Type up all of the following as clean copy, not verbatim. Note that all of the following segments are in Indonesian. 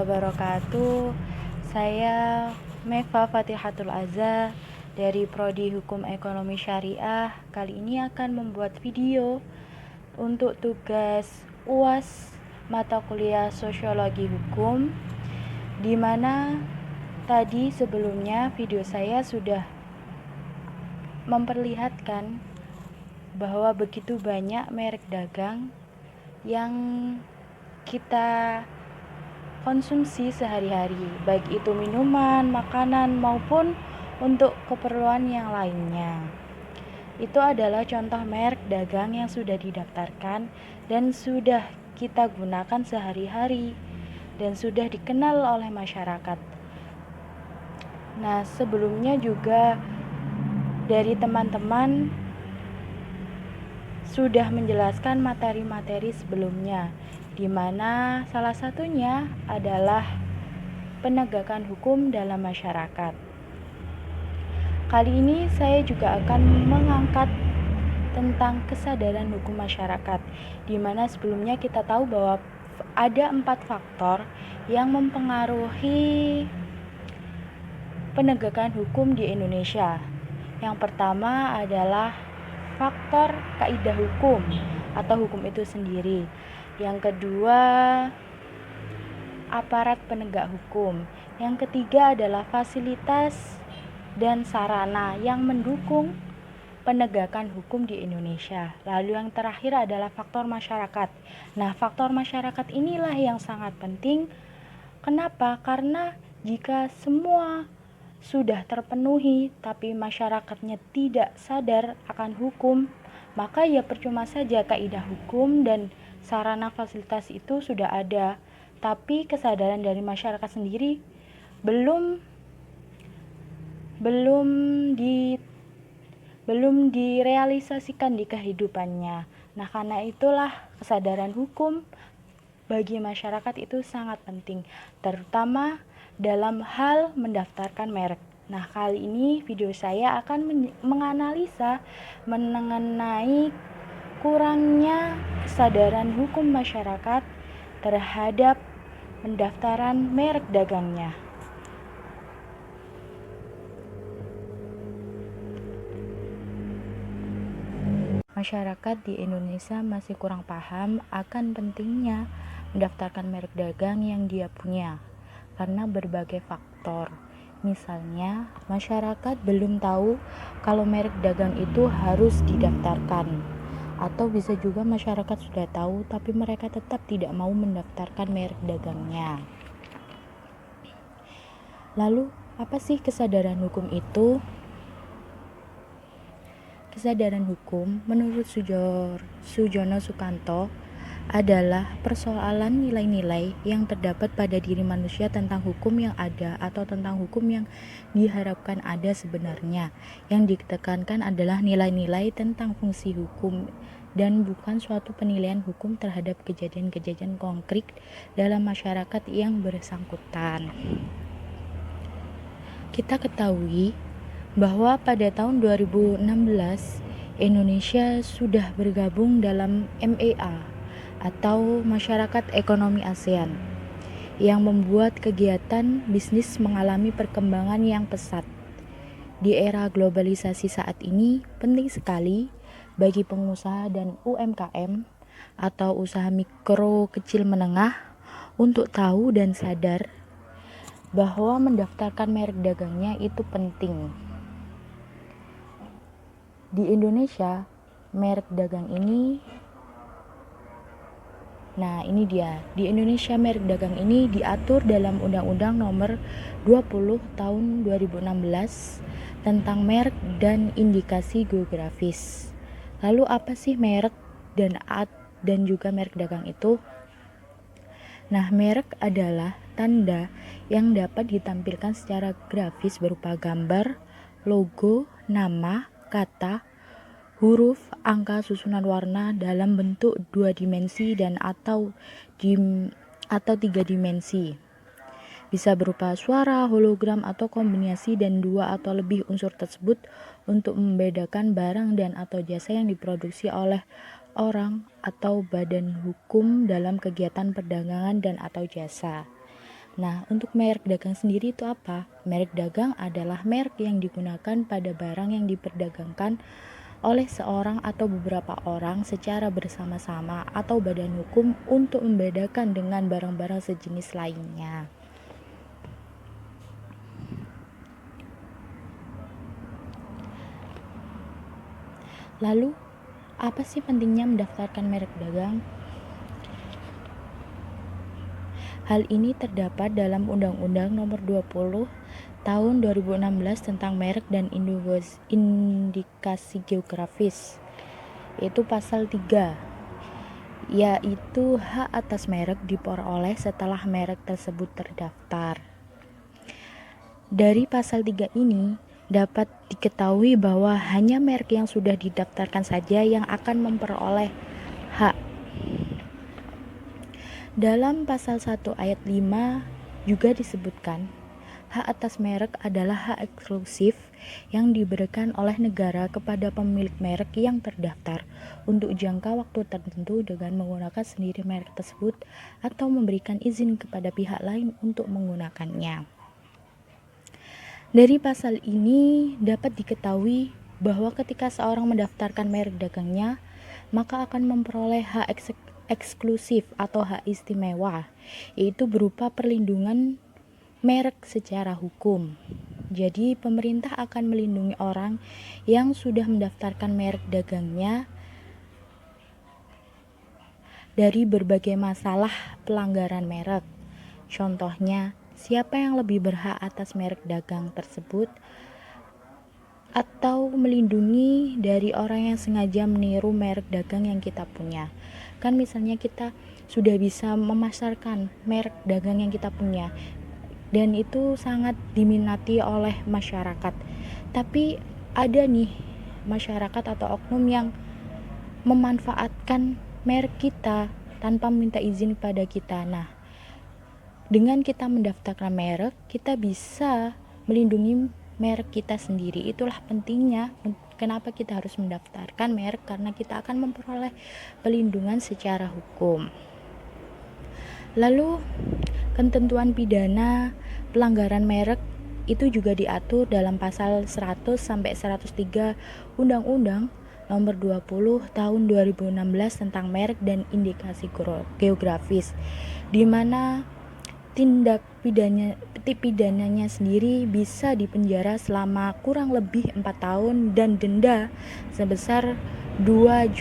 wabarakatuh. Saya Meva Fatihatul Azza dari Prodi Hukum Ekonomi Syariah. Kali ini akan membuat video untuk tugas UAS mata kuliah Sosiologi Hukum, di mana tadi sebelumnya video saya sudah memperlihatkan bahwa begitu banyak merek dagang yang kita konsumsi sehari-hari, baik itu minuman, makanan, maupun untuk keperluan yang lainnya. Itu adalah contoh merek dagang yang sudah didaftarkan dan sudah kita gunakan sehari-hari dan sudah dikenal oleh masyarakat. Nah, sebelumnya juga dari teman-teman sudah menjelaskan materi-materi sebelumnya, di mana salah satunya adalah penegakan hukum dalam masyarakat. Kali ini saya juga akan mengangkat tentang kesadaran hukum masyarakat, di mana sebelumnya kita tahu bahwa ada 4 faktor yang mempengaruhi penegakan hukum di Indonesia. Yang pertama adalah faktor kaidah hukum atau hukum itu sendiri. Yang kedua, aparat penegak hukum. Yang ketiga adalah fasilitas dan sarana yang mendukung penegakan hukum di Indonesia. Lalu yang terakhir adalah faktor masyarakat. Nah, faktor masyarakat inilah yang sangat penting. Kenapa? Karena jika semua sudah terpenuhi tapi masyarakatnya tidak sadar akan hukum, maka ya percuma saja kaidah hukum dan sarana fasilitas itu sudah ada, tapi kesadaran dari masyarakat sendiri belum direalisasikan di kehidupannya. Nah, karena itulah kesadaran hukum bagi masyarakat itu sangat penting, terutama dalam hal mendaftarkan merek. Nah, kali ini video saya akan menganalisa mengenai kurangnya kesadaran hukum masyarakat terhadap pendaftaran merek dagangnya. Masyarakat di Indonesia masih kurang paham akan pentingnya mendaftarkan merek dagang yang dia punya karena berbagai faktor. Misalnya, masyarakat belum tahu kalau merek dagang itu harus didaftarkan. Atau bisa juga masyarakat sudah tahu tapi mereka tetap tidak mau mendaftarkan merek dagangnya. Lalu, apa sih kesadaran hukum itu? Kesadaran hukum menurut Sujono Sukanto adalah persoalan nilai-nilai yang terdapat pada diri manusia tentang hukum yang ada atau tentang hukum yang diharapkan ada sebenarnya. Yang ditekankan adalah nilai-nilai tentang fungsi hukum dan bukan suatu penilaian hukum terhadap kejadian-kejadian konkret dalam masyarakat yang bersangkutan. Kita ketahui bahwa pada tahun 2016 Indonesia sudah bergabung dalam MEA atau Masyarakat Ekonomi ASEAN yang membuat kegiatan bisnis mengalami perkembangan yang pesat. Di era globalisasi saat ini penting sekali bagi pengusaha dan UMKM atau usaha mikro kecil menengah untuk tahu dan sadar bahwa mendaftarkan merek dagangnya itu penting. Di Indonesia, merek dagang ini di Indonesia merek dagang ini diatur dalam Undang-Undang Nomor 20 Tahun 2016 tentang merek dan indikasi geografis. Lalu apa sih merek dan juga merek dagang itu? Nah, merek adalah tanda yang dapat ditampilkan secara grafis berupa gambar, logo, nama, kata, huruf, angka, susunan warna dalam bentuk 2 dimensi dan atau 3 dimensi. Bisa berupa suara, hologram, atau kombinasi dan 2 atau lebih unsur tersebut untuk membedakan barang dan atau jasa yang diproduksi oleh orang atau badan hukum dalam kegiatan perdagangan dan atau jasa. Nah, untuk merek dagang sendiri itu apa? Merek dagang adalah merek yang digunakan pada barang yang diperdagangkan oleh seorang atau beberapa orang secara bersama-sama atau badan hukum untuk membedakan dengan barang-barang sejenis lainnya. Lalu, apa sih pentingnya mendaftarkan merek dagang? Hal ini terdapat dalam Undang-Undang Nomor 20 Tahun 2016 tentang merek dan indikasi geografis, yaitu pasal 3, yaitu hak atas merek diperoleh setelah merek tersebut terdaftar. Dari pasal 3 ini dapat diketahui bahwa hanya merek yang sudah didaftarkan saja yang akan memperoleh hak. Dalam pasal 1 ayat 5 juga disebutkan, hak atas merek adalah hak eksklusif yang diberikan oleh negara kepada pemilik merek yang terdaftar untuk jangka waktu tertentu dengan menggunakan sendiri merek tersebut atau memberikan izin kepada pihak lain untuk menggunakannya. Dari pasal ini dapat diketahui bahwa ketika seorang mendaftarkan merek dagangnya, maka akan memperoleh hak eksklusif atau hak istimewa, yaitu berupa perlindungan merek secara hukum. Jadi pemerintah akan melindungi orang yang sudah mendaftarkan merek dagangnya dari berbagai masalah pelanggaran merek. Contohnya, siapa yang lebih berhak atas merek dagang tersebut, atau melindungi dari orang yang sengaja meniru merek dagang yang kita punya. Kan misalnya kita sudah bisa memasarkan merek dagang yang kita punya dan itu sangat diminati oleh masyarakat, tapi ada nih masyarakat atau oknum yang memanfaatkan merek kita tanpa minta izin pada kita. Nah, dengan kita mendaftarkan merek, kita bisa melindungi merek kita sendiri. Itulah pentingnya kenapa kita harus mendaftarkan merek, karena kita akan memperoleh pelindungan secara hukum. Lalu, ketentuan pidana pelanggaran merek itu juga diatur dalam pasal 100 sampai 103 Undang-Undang Nomor 20 Tahun 2016 tentang merek dan indikasi geografis, di mana tindak pidananya sendiri bisa dipenjara selama kurang lebih 4 tahun dan denda sebesar 2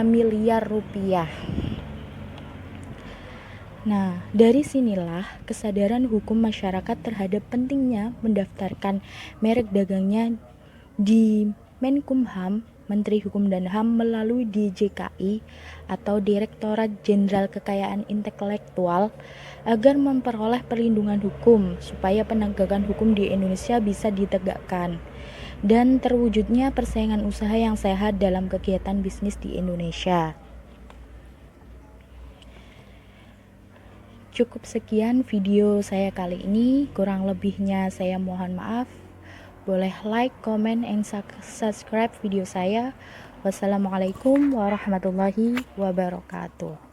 miliar rupiah. Nah, dari sinilah kesadaran hukum masyarakat terhadap pentingnya mendaftarkan merek dagangnya di Menkumham, Menteri Hukum dan HAM, melalui DJKI atau Direktorat Jenderal Kekayaan Intelektual, agar memperoleh perlindungan hukum supaya penegakan hukum di Indonesia bisa ditegakkan dan terwujudnya persaingan usaha yang sehat dalam kegiatan bisnis di Indonesia. Cukup sekian video saya kali ini, kurang lebihnya saya mohon maaf. Boleh like, comment, and subscribe video saya. Wassalamualaikum warahmatullahi wabarakatuh.